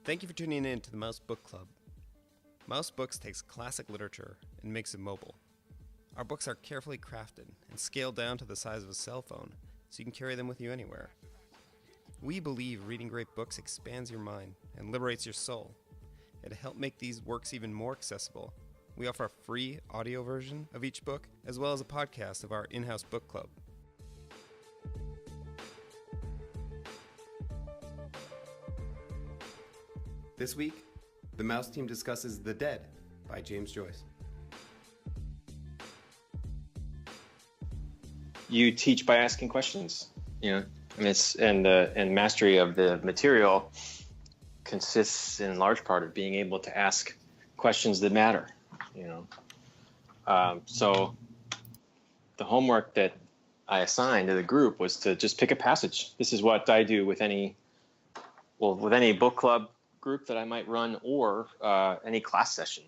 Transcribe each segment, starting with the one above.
Thank you for tuning in to the Mouse Book Club. Mouse Books takes classic literature and makes it mobile. Our books are carefully crafted and scaled down to the size of a cell phone, so you can carry them with you anywhere. We believe reading great books expands your mind and liberates your soul. And to help make these works even more accessible, we offer a free audio version of each book, as well as a podcast of our in-house book club. This week, the Mouse team discusses The Dead by James Joyce. You teach by asking questions, and mastery of the material consists in large part of being able to ask questions that matter, So the homework that I assigned to the group was to just pick a passage. This is what I do with any book club group that I might run, or any class session.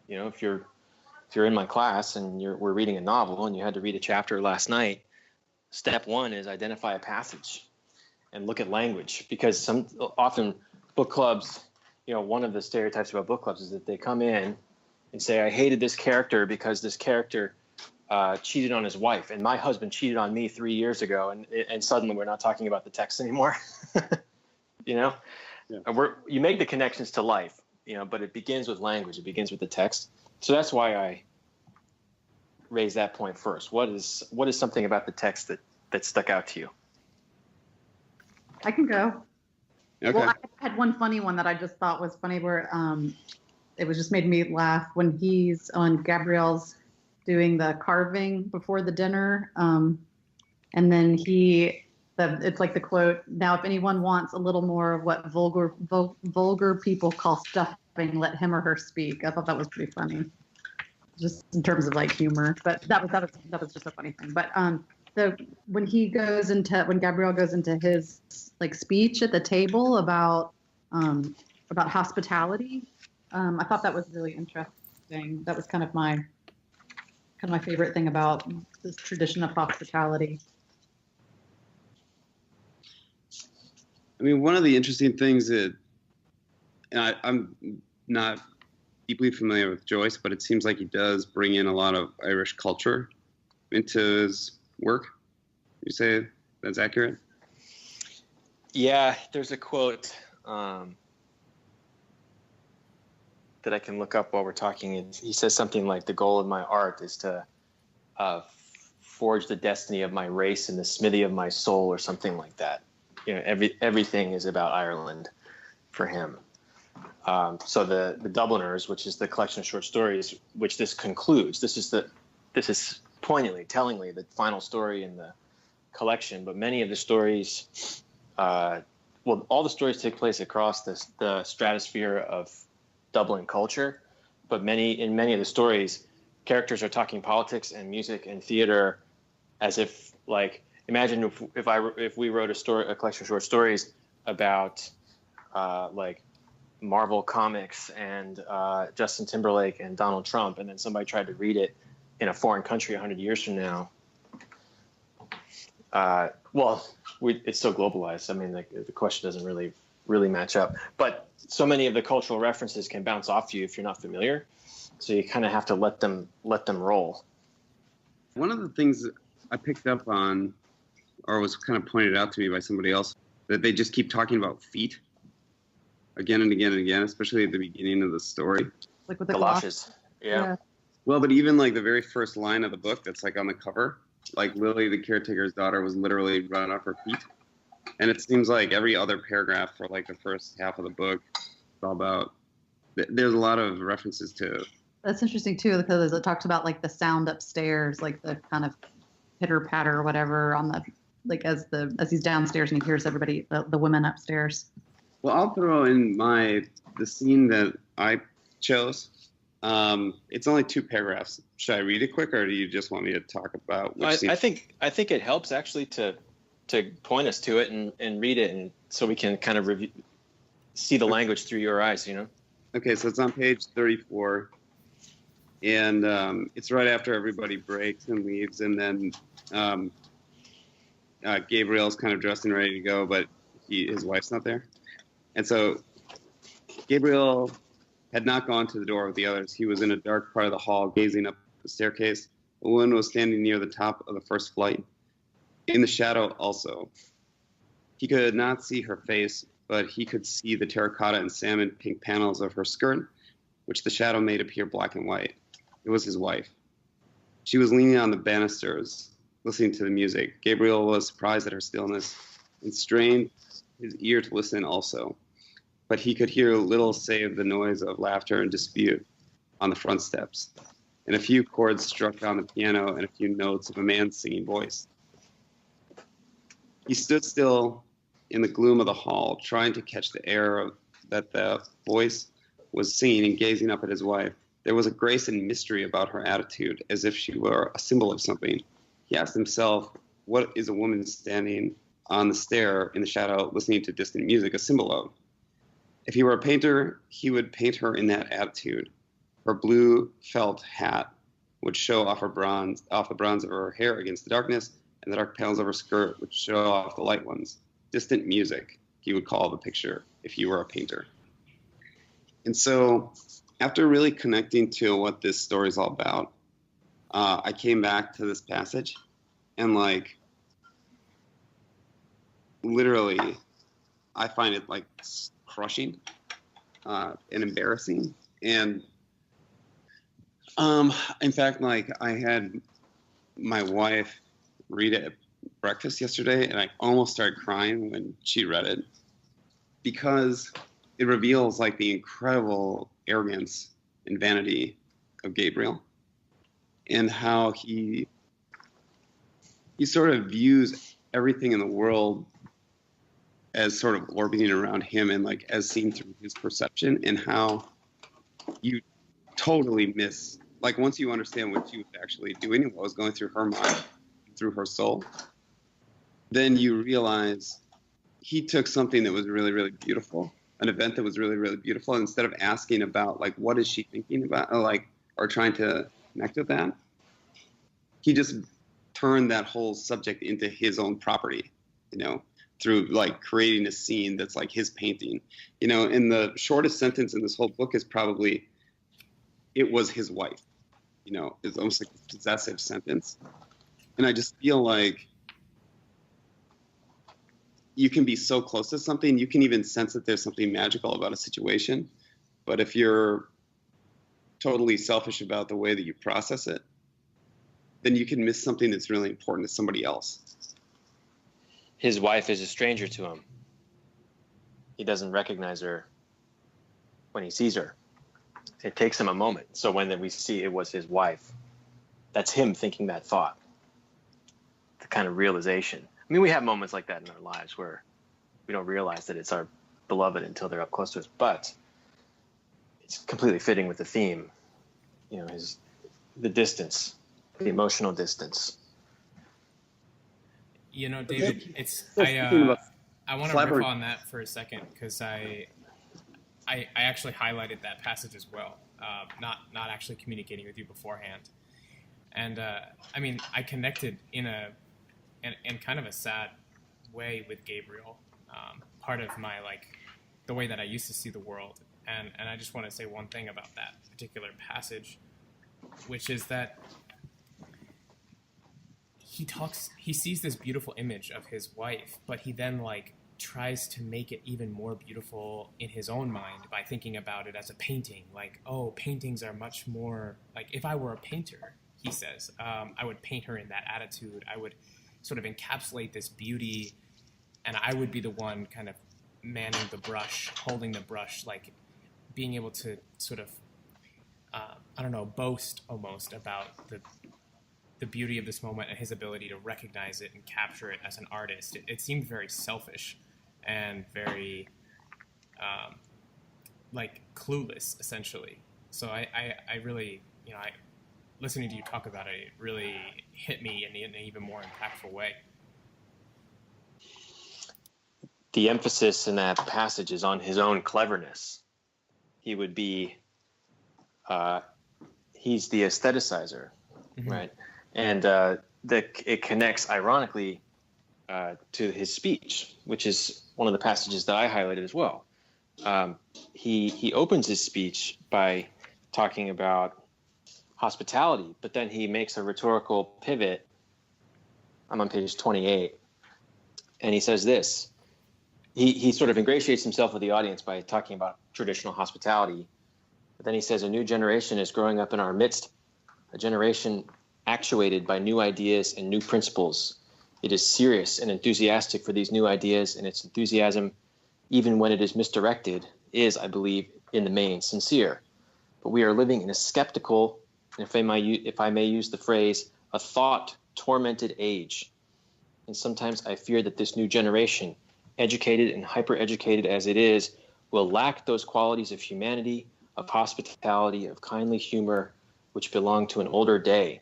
If you're in my class and we're reading a novel and you had to read a chapter last night, step one is identify a passage and look at language, because often book clubs, one of the stereotypes about book clubs is that they come in and say, I hated this character because this character cheated on his wife, and my husband cheated on me 3 years ago, and suddenly we're not talking about the text anymore. Yeah. You make the connections to life, but it begins with language. It begins with the text. So that's why I raise that point first. What is something about the text that stuck out to you? I can go. Okay. Well, I had one funny one that I just thought was funny, where it was just made me laugh when he's on Gabrielle's doing the carving before the dinner, and then it's like the quote, now if anyone wants a little more of what vulgar people call stuffing, let him or her speak. I thought that was pretty funny, just in terms of like humor. But that was just a funny thing. But when Gabrielle goes into his like speech at the table about hospitality, I thought that was really interesting. That was kind of my favorite thing about this tradition of hospitality. I mean, one of the interesting things I'm not deeply familiar with Joyce, but it seems like he does bring in a lot of Irish culture into his work. You say that's accurate? Yeah, there's a quote that I can look up while we're talking. He says something like, the goal of my art is to forge the destiny of my race in the smithy of my soul, or something like that. Everything is about Ireland for him. So the Dubliners, which is the collection of short stories, which this concludes, this is poignantly, tellingly the final story in the collection. But many of the stories, all the stories take place across the stratosphere of Dublin culture. But in many of the stories, characters are talking politics and music and theater, as if, like, imagine if we wrote a collection of short stories about like Marvel Comics and Justin Timberlake and Donald Trump, and then somebody tried to read it in a foreign country 100 years from now. It's so globalized. I mean, the question doesn't really match up. But so many of the cultural references can bounce off you if you're not familiar. So you kind of have to let them roll. One of the things I picked up on, or was kind of pointed out to me by somebody else, that they just keep talking about feet again and again and again, especially at the beginning of the story. Like with the galoshes. Yeah. Well, but even like the very first line of the book that's like on the cover, like Lily, the caretaker's daughter, was literally run off her feet. And it seems like every other paragraph for like the first half of the book, it's all about, there's a lot of references to. That's interesting too, because it talks about like the sound upstairs, like the kind of pitter patter or whatever on the, like as he's downstairs and he hears everybody, the women upstairs. Well, I'll throw in the scene that I chose. It's only 2 paragraphs. Should I read it quick, or do you just want me to talk about which scene? I think it helps actually to point us to it and read it, and so we can kind of see the language through your eyes, Okay, so it's on page 34, and it's right after everybody breaks and leaves, and then Gabriel's kind of dressed and ready to go, but his wife's not there. And so Gabriel had not gone to the door with the others. He was in a dark part of the hall, gazing up the staircase. A woman was standing near the top of the first flight, in the shadow also. He could not see her face, but he could see the terracotta and salmon pink panels of her skirt, which the shadow made appear black and white. It was his wife. She was leaning on the banisters, listening to the music. Gabriel was surprised at her stillness and strained his ear to listen also. But he could hear little save the noise of laughter and dispute on the front steps, and a few chords struck on the piano and a few notes of a man's singing voice. He stood still in the gloom of the hall, trying to catch the air that the voice was singing and gazing up at his wife. There was a grace and mystery about her attitude, as if she were a symbol of something. He asked himself, what is a woman standing on the stair in the shadow listening to distant music a symbol of? If he were a painter, he would paint her in that attitude. Her blue felt hat would show off the bronze of her hair against the darkness, and the dark panels of her skirt would show off the light ones. Distant music, he would call the picture if he were a painter. And so, after really connecting to what this story is all about, I came back to this passage, and like, literally, I find it like crushing and embarrassing. And in fact, like, I had my wife read it at breakfast yesterday, and I almost started crying when she read it, because it reveals like the incredible arrogance and vanity of Gabriel, and how he sort of views everything in the world as sort of orbiting around him and like as seen through his perception, and how you totally miss, like, once you understand what she was actually doing and what was going through her mind, through her soul, then you realize he took something that was really, really beautiful, an event that was really, really beautiful, and instead of asking about like what is she thinking about, or trying to connect with that, he just turned that whole subject into his own property, through like creating a scene that's like his painting. And the shortest sentence in this whole book is probably, it was his wife. It's almost like a possessive sentence. And I just feel like you can be so close to something, you can even sense that there's something magical about a situation. But if you're totally selfish about the way that you process it, then you can miss something that's really important to somebody else. His wife is a stranger to him. He doesn't recognize her when he sees her. It takes him a moment. So when we see it was his wife, that's him thinking that thought. The kind of realization. I mean, we have moments like that in our lives where we don't realize that it's our beloved until they're up close to us, but it's completely fitting with the theme. The distance, the emotional distance. David, I want to riff on that for a second, because I actually highlighted that passage as well, not actually communicating with you beforehand. And I connected in kind of a sad way with Gabriel, part of my, the way that I used to see the world. And I just want to say one thing about that particular passage, which is that he sees this beautiful image of his wife, but he then tries to make it even more beautiful in his own mind by thinking about it as a painting. Paintings are much more, if I were a painter, he says, I would paint her in that attitude. I would sort of encapsulate this beauty, and I would be the one kind of manning the brush, holding the brush, being able to sort of, boast almost about the beauty of this moment and his ability to recognize it and capture it as an artist. It seemed very selfish and very clueless, essentially. So I really, listening to you talk about it, it really hit me in an even more impactful way. The emphasis in that passage is on his own cleverness. He would be, he's the aestheticizer, mm-hmm. right? And it connects, ironically, to his speech, which is one of the passages that I highlighted as well. he opens his speech by talking about hospitality, but then he makes a rhetorical pivot. I'm on page 28, and he says this. He sort of ingratiates himself with the audience by talking about traditional hospitality, but then he says a new generation is growing up in our midst, a generation actuated by new ideas and new principles. It is serious and enthusiastic for these new ideas, and its enthusiasm, even when it is misdirected, is, I believe, in the main sincere. But we are living in a skeptical, and if I may use the phrase, a thought-tormented age. And sometimes I fear that this new generation, educated and hyper-educated as it is, will lack those qualities of humanity, of hospitality, of kindly humor, which belong to an older day.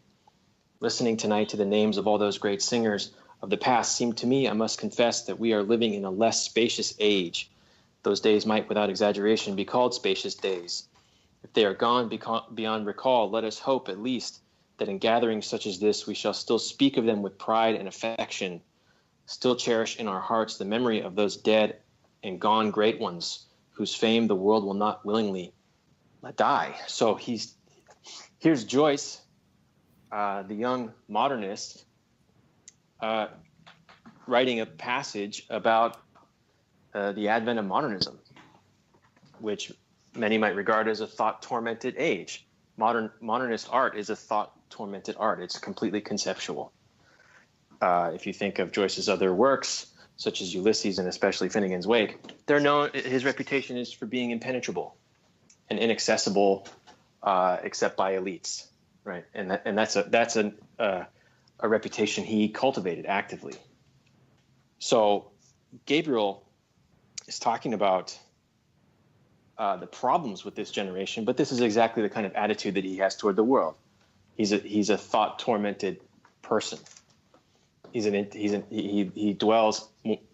Listening tonight to the names of all those great singers of the past seemed to me, I must confess, that we are living in a less spacious age. Those days might, without exaggeration, be called spacious days. If they are gone beyond recall, let us hope, at least, that in gatherings such as this, we shall still speak of them with pride and affection, still cherish in our hearts the memory of those dead and gone great ones, whose fame the world will not willingly let die. So here's Joyce, the young modernist, writing a passage about the advent of modernism, which many might regard as a thought-tormented age. Modernist art is a thought-tormented art. It's completely conceptual. If you think of Joyce's other works, such as Ulysses and especially Finnegan's Wake, his reputation is for being impenetrable and inaccessible, except by elites, right? And that's a reputation he cultivated actively. So Gabriel is talking about the problems with this generation, but this is exactly the kind of attitude that he has toward the world. He's a thought-tormented person. He dwells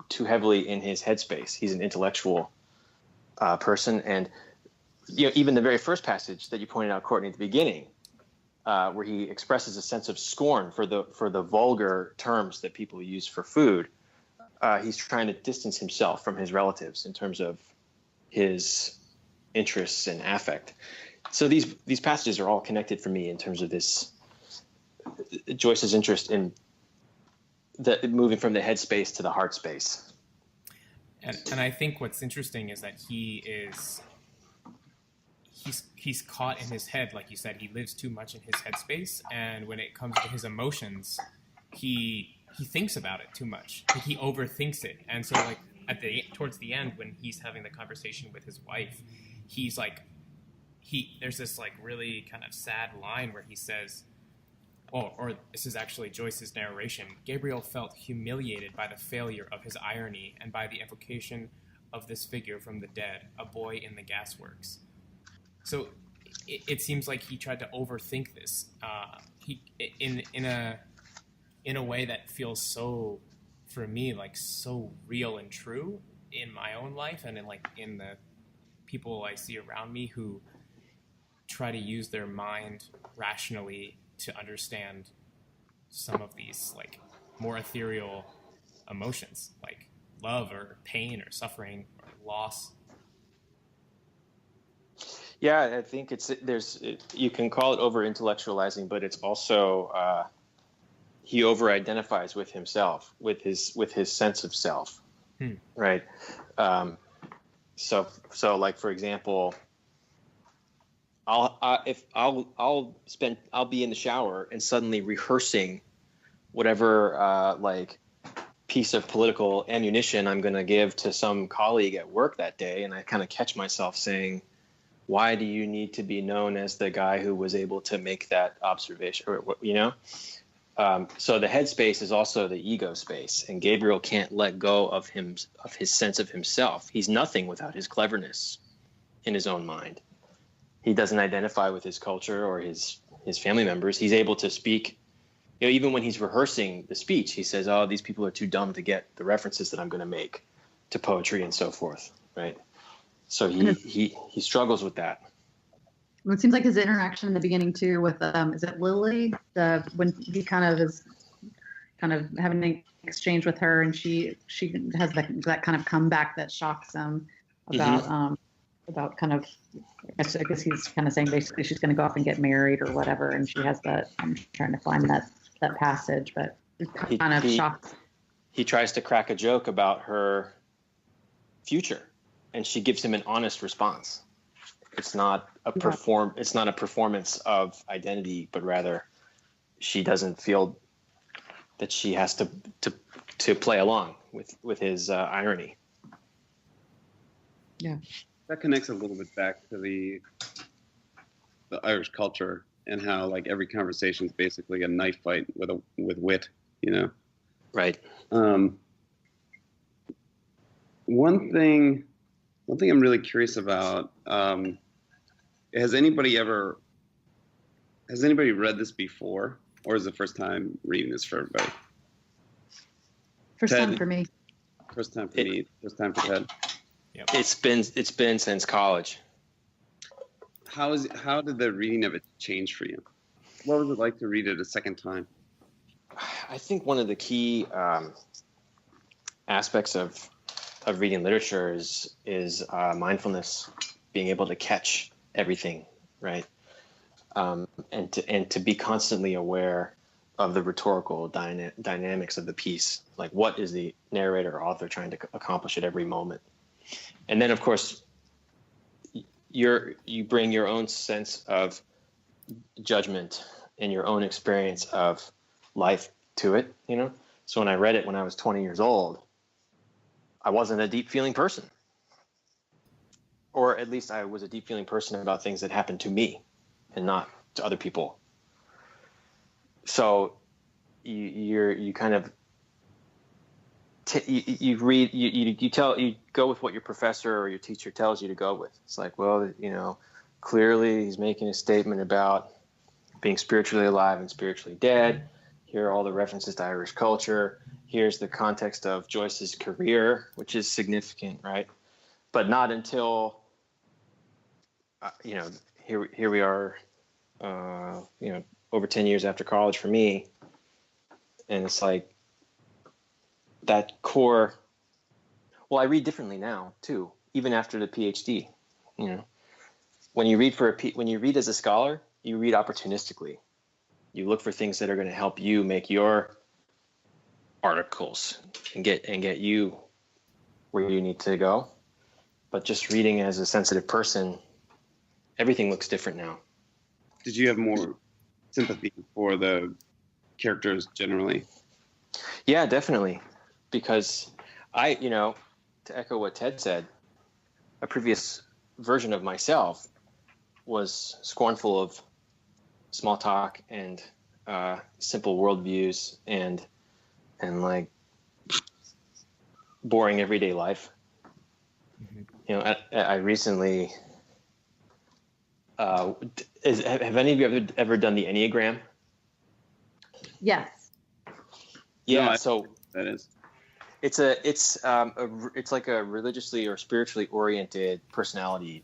too heavily in his headspace. He's an intellectual person, and even the very first passage that you pointed out, Courtney, at the beginning, where he expresses a sense of scorn for the vulgar terms that people use for food. He's trying to distance himself from his relatives in terms of his interests and affect. So these passages are all connected for me in terms of this Joyce's interest in moving from the head space to the heart space. And I think what's interesting is that he's caught in his head, like you said. He lives too much in his headspace, and when it comes to his emotions, he thinks about it too much. Like he overthinks it, and so like towards the end when he's having the conversation with his wife, he's like there's this like really kind of sad line where he says, or this is actually Joyce's narration, Gabriel felt humiliated by the failure of his irony and by the evocation of this figure from the dead, a boy in the gasworks. So it seems like he tried to overthink this. In a way that feels so, for me, like so real and true in my own life and in the people I see around me who try to use their mind rationally to understand some of these like more ethereal emotions, like love or pain or suffering or loss. Yeah, I think you can call it over-intellectualizing, but it's also he over-identifies with himself, with his sense of self, right? So like for example, I'll be in the shower and suddenly rehearsing whatever like piece of political ammunition I'm going to give to some colleague at work that day, and I kind of catch myself saying, why do you need to be known as the guy who was able to make that observation? Or, so the headspace is also the ego space, and Gabriel can't let go of his sense of himself. He's nothing without his cleverness in his own mind. He doesn't identify with his culture or his family members. He's able to speak. Even when he's rehearsing the speech, he says, "Oh, these people are too dumb to get the references that I'm going to make to poetry and so forth." Right. So he struggles with that. It seems like his interaction in the beginning too with is it Lily? When he is having an exchange with her, and she has that kind of comeback that shocks him. about kind of, I guess he's kind of saying basically she's going to go off and get married or whatever, and she has that. I'm trying to find that passage, but it's kind of shocked. He tries to crack a joke about her future, and she gives him an honest response. It's not a It's not a performance of identity, but rather she doesn't feel that she has to play along with his irony. Yeah, that connects a little bit back to the Irish culture and how like every conversation is basically a knife fight with wit, you know. Right. One thing I'm really curious about. Has anybody read this before, or is it the first time reading this for everybody? First time for me. First time for me. First time for Ted. Yep. It's been since college. How did the reading of it change for you? What was it like to read it a second time? I think one of the key aspects of reading literature is mindfulness, being able to catch everything, right? And to be constantly aware of the rhetorical dynamics of the piece, like what is the narrator or author trying to accomplish at every moment. And then, of course, you bring your own sense of judgment and your own experience of life to it, you know? So when I read it when I was 20 years old, I wasn't a deep feeling person. Or at least I was a deep feeling person about things that happened to me and not to other people. So you kind of you go with what your professor or your teacher tells you to go with. It's like, well, you know, clearly he's making a statement about being spiritually alive and spiritually dead. Here are all the references to Irish culture. Here's the context of Joyce's career, which is significant, right? But not until here we are, over 10 years after college for me, and it's like that core. Well, I read differently now too, even after the PhD. You know, when you read as a scholar, you read opportunistically. You look for things that are going to help you make your articles and get you where you need to go. But just reading as a sensitive person, everything looks different now. Did you have more sympathy for the characters generally? Yeah, definitely. Because to echo what Ted said, a previous version of myself was scornful of small talk and simple worldviews and like boring everyday life. Mm-hmm. You know, I recently. Have any of you ever done the Enneagram? Yes. Yeah. No, so that is. It's like a religiously or spiritually oriented personality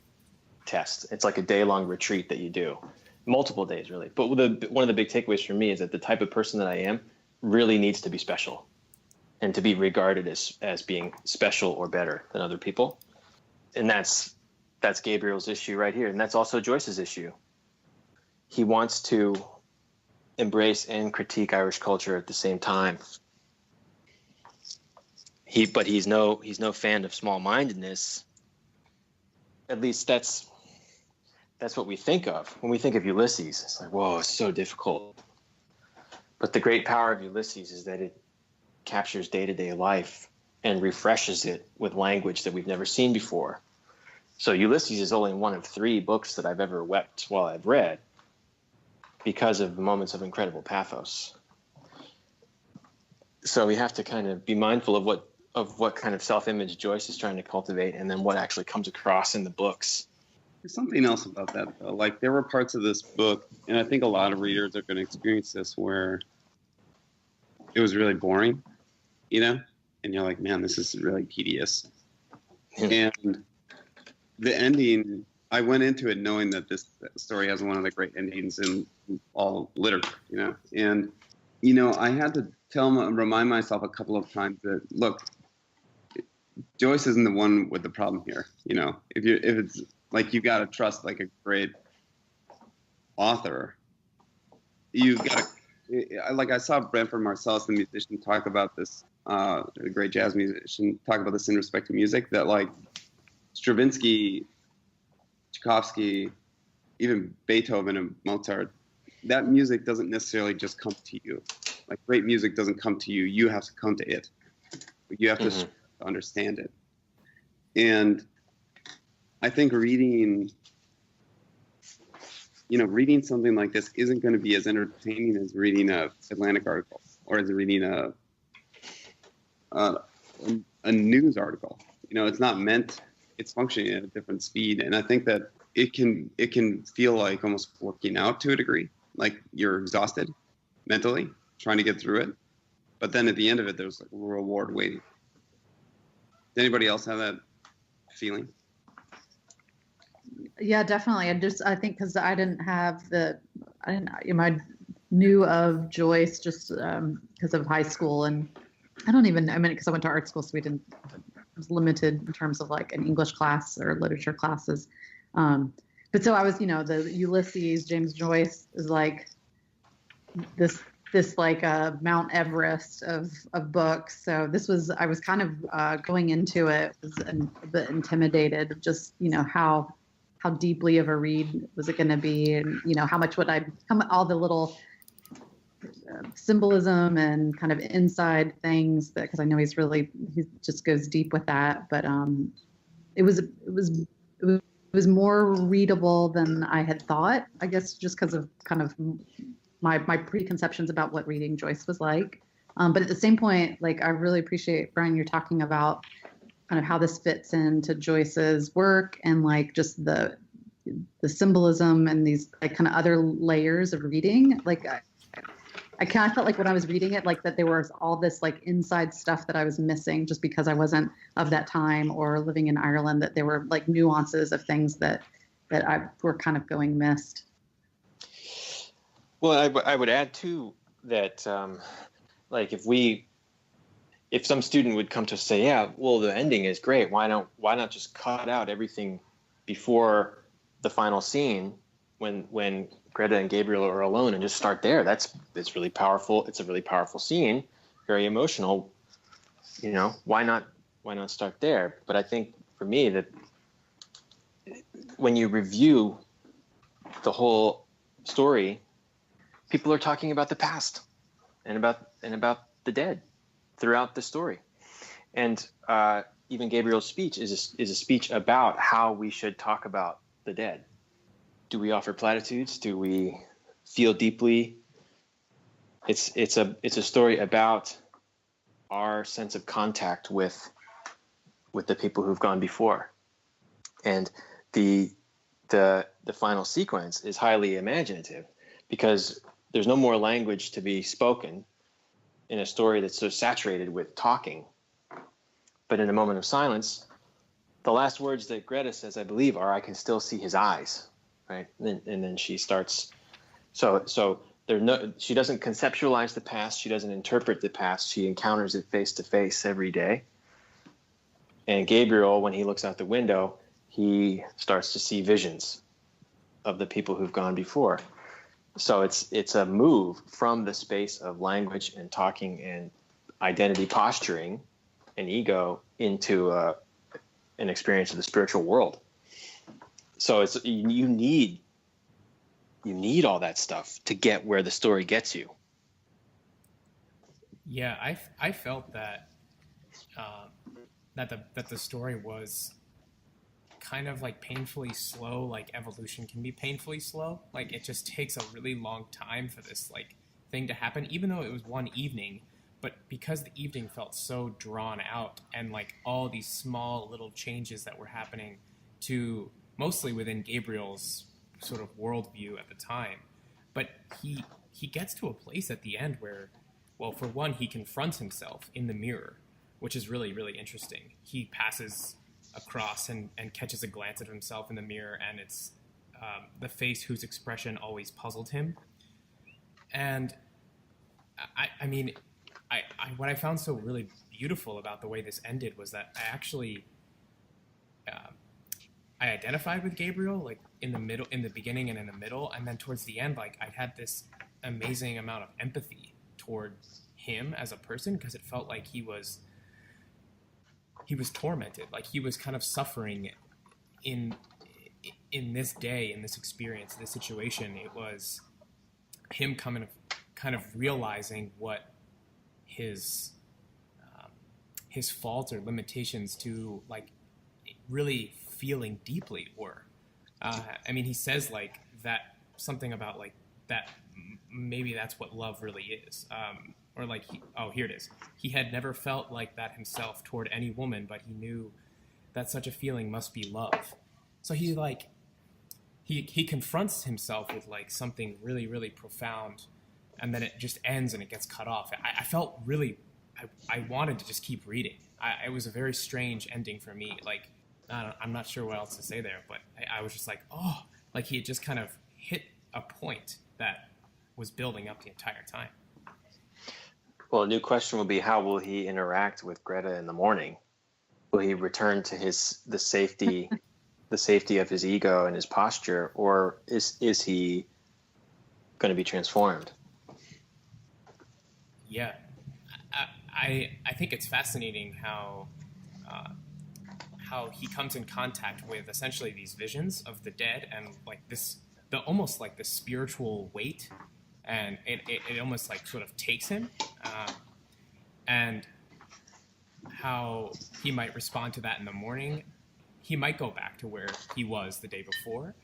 test. It's like a day-long retreat that you do, multiple days really. But one of the big takeaways for me is that the type of person that I am really needs to be special, and to be regarded as being special or better than other people, and that's Gabriel's issue right here, and that's also Joyce's issue. He wants to embrace and critique Irish culture at the same time. But he's no fan of small-mindedness. At least that's what we think of when we think of Ulysses. It's like, whoa, it's so difficult. But the great power of Ulysses is that it captures day-to-day life and refreshes it with language that we've never seen before. So Ulysses is only one of 3 books that I've ever wept while I've read because of moments of incredible pathos. So we have to kind of be mindful of what kind of self-image Joyce is trying to cultivate, and then what actually comes across in the books. There's something else about that, though. Like, there were parts of this book, and I think a lot of readers are going to experience this, where it was really boring, you know? And you're like, man, this is really tedious. And the ending, I went into it knowing that this story has one of the great endings in all literature, you know? And, I had to remind myself a couple of times that, look, Joyce isn't the one with the problem here. You know, if it's like, you got to trust like a great author. You've got to, like, I saw Branford Marsalis, the musician, talk about this, the great jazz musician, talk about this in respect to music, that like Stravinsky, Tchaikovsky, even Beethoven and Mozart, that music doesn't necessarily just come to you. Like, great music doesn't come to you. You have to come to it. You have to understand it. And I think reading something like this isn't going to be as entertaining as reading a Atlantic article or as reading a news article. You know, it's not meant, it's functioning at a different speed. And I think that it can feel like almost working out to a degree, like you're exhausted mentally trying to get through it. But then at the end of it, there's like a reward waiting. Does anybody else have that feeling? Yeah, definitely. I think because I knew of Joyce just because of high school, and because I went to art school, so it was limited in terms of like an English class or literature classes. But so I was, the Ulysses, James Joyce is like this like Mount Everest of books. So I was kind of going into it was a bit intimidated, just, how deeply of a read was it going to be, and how much would all the little symbolism and kind of inside things, that because I know he just goes deep with that. But it was more readable than I had thought, I guess, just because of kind of my preconceptions about what reading Joyce was like. But at the same point, like, I really appreciate, Brian, you're talking about kind of how this fits into Joyce's work, and like just the symbolism and these like kind of other layers of reading. Like I kind of felt like when I was reading it, like that there was all this like inside stuff that I was missing just because I wasn't of that time or living in Ireland, that there were like nuances of things that were kind of going missed. Well, I would add too that like if some student would come to say, yeah, well, the ending is great, why not just cut out everything before the final scene when Greta and Gabriel are alone and just start there? It's really powerful. It's a really powerful scene, very emotional. Why not start there? But I think for me that when you review the whole story, people are talking about the past and about the dead throughout the story. And even Gabriel's speech is a speech about how we should talk about the dead. Do we offer platitudes? Do we feel deeply? It's a story about our sense of contact with the people who've gone before. And the final sequence is highly imaginative, because there's no more language to be spoken in a story that's so saturated with talking. But in a moment of silence, the last words that Greta says, I believe, are, "I can still see his eyes," right? And then she starts. So she doesn't conceptualize the past. She doesn't interpret the past. She encounters it face to face every day. And Gabriel, when he looks out the window, he starts to see visions of the people who've gone before. So it's a move from the space of language and talking and identity posturing and ego into an experience of the spiritual world. So you need all that stuff to get where the story gets you. Yeah, I felt that that the story was kind of like painfully slow, like evolution can be painfully slow. Like it just takes a really long time for this like thing to happen, even though it was one evening. But because the evening felt so drawn out, and like all these small little changes that were happening to mostly within Gabriel's sort of worldview at the time. But he gets to a place at the end where, well, for one, he confronts himself in the mirror, which is really, really interesting. He passes across and catches a glance at himself in the mirror, and it's the face whose expression always puzzled him. And I mean, what I found so really beautiful about the way this ended was that I actually I identified with Gabriel, like in the beginning and in the middle, and then towards the end, like I had this amazing amount of empathy toward him as a person, because it felt like he was tormented, like he was kind of suffering in this day, in this experience, this situation. It was him kind of realizing what his faults or limitations to like really feeling deeply were. I mean, he says like that, something about like that maybe that's what love really is. Or like, here it is. He had never felt like that himself toward any woman, but he knew that such a feeling must be love. So he like, he confronts himself with like something really, really profound, and then it just ends and it gets cut off. I felt really, I wanted to just keep reading. It was a very strange ending for me. Like, I'm not sure what else to say there, but I was just like, oh, like he had just kind of hit a point that was building up the entire time. Well, a new question will be, how will he interact with Greta in the morning? Will he return to the safety of his ego and his posture, or is he going to be transformed? Yeah, I think it's fascinating how he comes in contact with essentially these visions of the dead, and like almost like the spiritual weight, and it almost like sort of takes him, and how he might respond to that in the morning. He might go back to where he was the day before,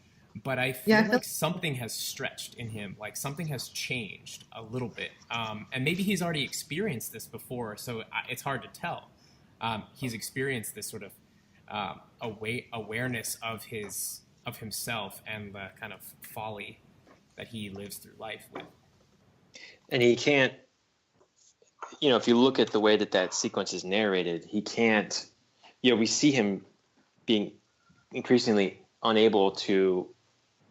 but I feel like something has stretched in him, like something has changed a little bit, and maybe he's already experienced this before, so it's hard to tell. He's experienced this sort of awareness of himself and the kind of folly that he lives through life with. And he can't, if you look at the way that sequence is narrated, he can't, we see him being increasingly unable to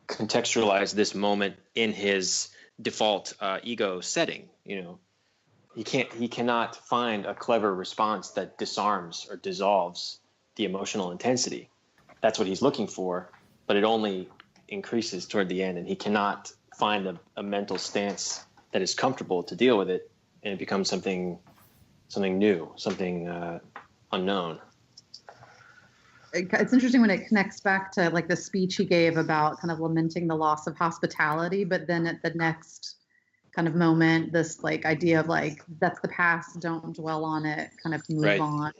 contextualize this moment in his default ego setting. He cannot find a clever response that disarms or dissolves the emotional intensity. That's what he's looking for, but it only increases toward the end, and he cannot find a mental stance that is comfortable to deal with it, and it becomes something new, something unknown. It's interesting when it connects back to like the speech he gave about kind of lamenting the loss of hospitality, but then at the next kind of moment, this like idea of like, that's the past, don't dwell on it, kind of move on.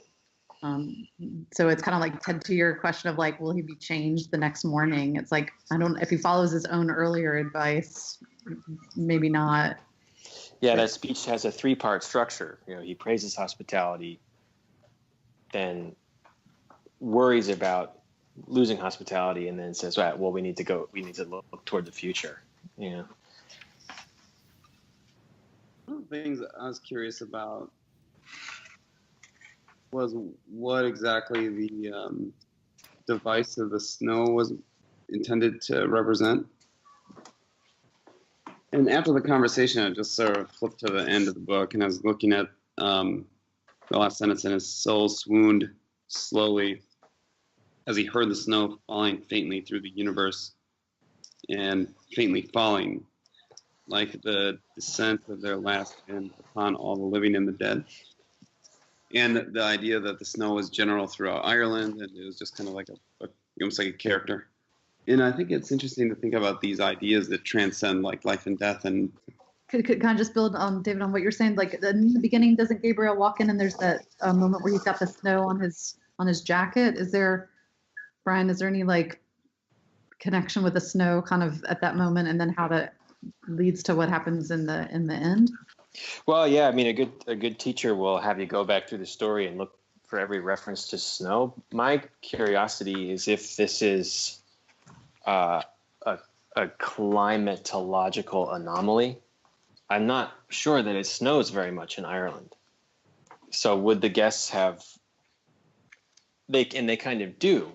So it's kind of like to your question of like, will he be changed the next morning? It's like, if he follows his own earlier advice, maybe not. Yeah, that speech has a 3-part structure. He praises hospitality, then worries about losing hospitality, and then says, right, well, we need to look toward the future. One of the things I was curious about was what exactly the device of the snow was intended to represent. And after the conversation, I just sort of flipped to the end of the book, and I was looking at the last sentence, and his soul swooned slowly as he heard the snow falling faintly through the universe, and faintly falling like the descent of their last end upon all the living and the dead. And the idea that the snow was general throughout Ireland, and it was just kind of like almost like a character. And I think it's interesting to think about these ideas that transcend like life and death. And could I just build on David on what you're saying? Like in the beginning, doesn't Gabriel walk in and there's that moment where he's got the snow on his jacket? Brian, is there any like connection with the snow kind of at that moment, and then how that leads to what happens in the end? Well, yeah, I mean, a good teacher will have you go back through the story and look for every reference to snow. My curiosity is if this is a climatological anomaly. I'm not sure that it snows very much in Ireland. So would the guests have, they kind of do,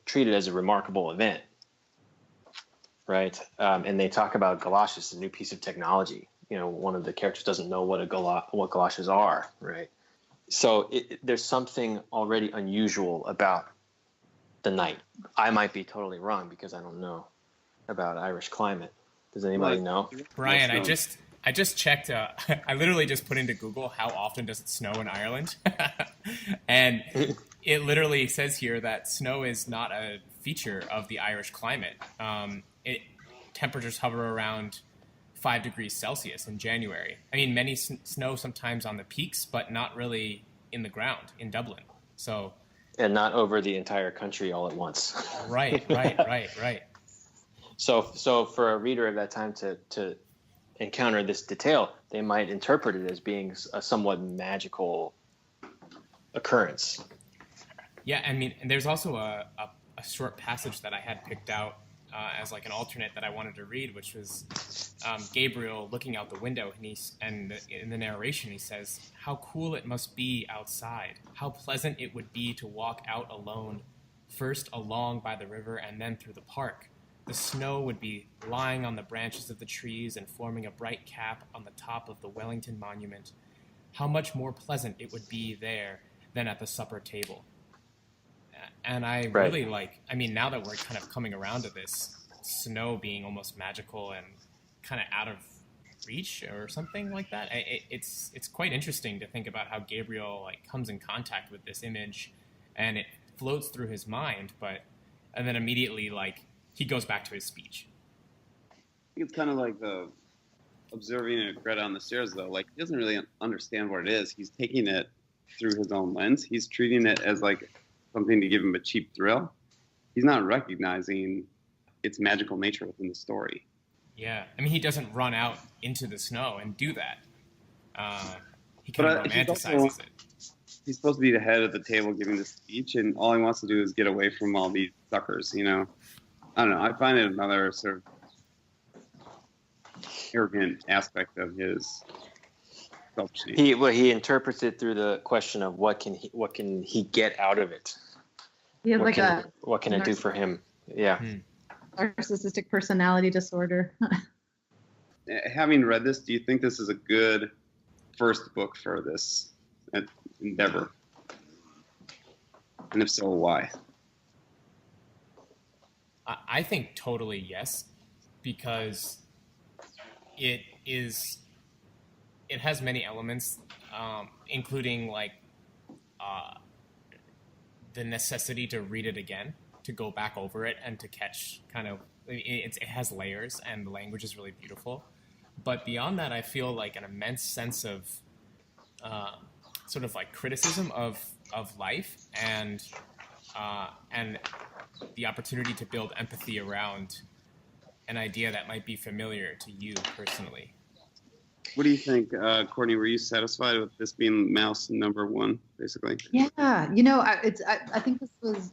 treat it as a remarkable event, right? And they talk about galoshes, a new piece of technology one of the characters doesn't know what what galoshes are, right? So there's something already unusual about the night. I might be totally wrong because I don't know about Irish climate. Does anybody know? Brian, I just checked. I literally just put into Google how often does it snow in Ireland, and it literally says here that snow is not a feature of the Irish climate. Temperatures hover around 5 degrees Celsius in January. I mean, many snow sometimes on the peaks, but not really in the ground in Dublin. So, and not over the entire country all at once. Right. So for a reader of that time to encounter this detail, they might interpret it as being a somewhat magical occurrence. Yeah, I mean, and there's also a short passage that I had picked out as like an alternate that I wanted to read, which was Gabriel looking out the window, and in the narration he says, "How cool it must be outside! How pleasant it would be to walk out alone, first along by the river and then through the park. The snow would be lying on the branches of the trees and forming a bright cap on the top of the Wellington Monument. How much more pleasant it would be there than at the supper table." And I really now that we're kind of coming around to this snow being almost magical and kind of out of reach or something like that, it's quite interesting to think about how Gabriel comes in contact with this image and it floats through his mind, and then immediately he goes back to his speech. I think it's kind of like observing a Greta on the stairs, though. He doesn't really understand what it is. He's taking it through his own lens. He's treating it as something to give him a cheap thrill. He's not recognizing its magical nature within the story. Yeah, I mean, he doesn't run out into the snow and do that. He kind of romanticizes it. He's supposed to be the head of the table giving the speech, and all he wants to do is get away from all these suckers, I don't know. I find it another sort of arrogant aspect of his selfishness. He interprets it through the question of what can he get out of it? He has what can it do for him? Yeah. Narcissistic personality disorder. Having read this, do you think this is a good first book for this endeavor? And if so, why? I think totally yes, because it has many elements, including the necessity to read it again, to go back over it and to catch it has layers and the language is really beautiful. But beyond that, I feel an immense sense of sort of criticism of life and the opportunity to build empathy around an idea that might be familiar to you personally. What do you think, Courtney? Were you satisfied with this being Mouse number one, basically? Yeah, I think this was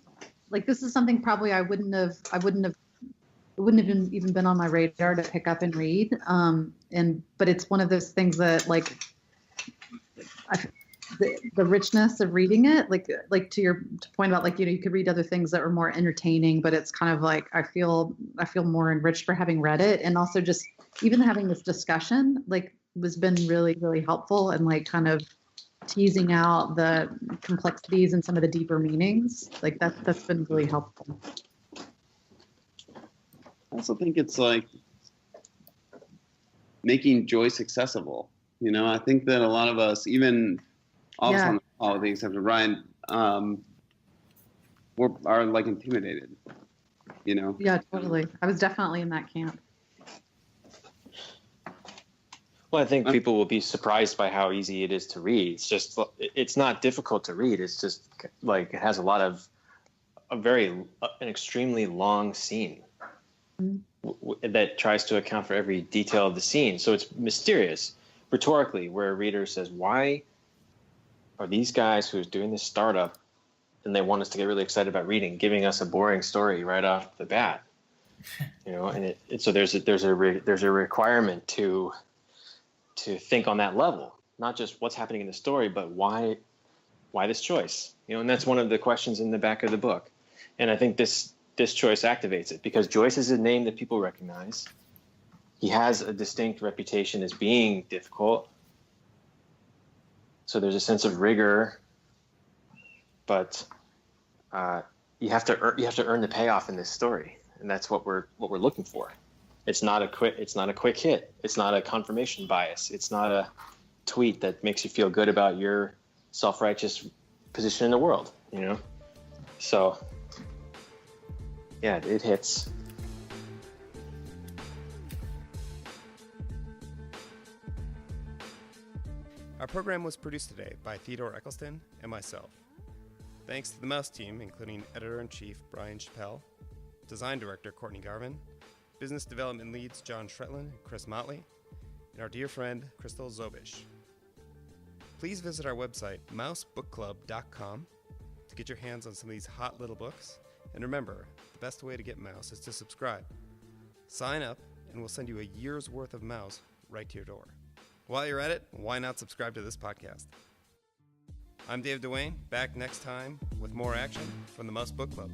this is something probably it wouldn't have even been on my radar to pick up and read. But it's one of those things that the richness of reading it, to your point about you could read other things that were more entertaining, but it's kind of I feel more enriched for having read it, and also just even having this discussion has been really, really helpful and kind of teasing out the complexities and some of the deeper meanings. That's been really helpful. I also think it's making Joyce accessible. I think that a lot of us, even all of the except of Ryan, are intimidated. Yeah, totally. I was definitely in that camp. Well, I think people will be surprised by how easy it is to read. It's not difficult to read. It's just it has a lot of an extremely long scene that tries to account for every detail of the scene. So it's mysterious rhetorically, where a reader says, why are these guys who's doing this startup and they want us to get really excited about reading, giving us a boring story right off the bat? And so there's a requirement to think on that level, not just what's happening in the story, but why this choice, and that's one of the questions in the back of the book. And I think this choice activates it because Joyce is a name that people recognize. he has a distinct reputation as being difficult. So there's a sense of rigor, but you have to earn the payoff in this story, and that's what we're looking for. It's not a quick hit. It's not a confirmation bias. It's not a tweet that makes you feel good about your self-righteous position in the world, you know? So yeah, it hits. Our program was produced today by Theodore Eccleston and myself. Thanks to the Mouse team, including Editor-in-Chief Brian Chappell, Design Director Courtney Garvin, Business Development Leads John Shretlin and Chris Motley, and our dear friend Crystal Zobish. Please visit our website, mousebookclub.com, to get your hands on some of these hot little books. And remember, the best way to get Mouse is to subscribe. Sign up, and we'll send you a year's worth of Mouse right to your door. While you're at it, why not subscribe to this podcast? I'm Dave Duane, back next time with more action from the Mouse Book Club.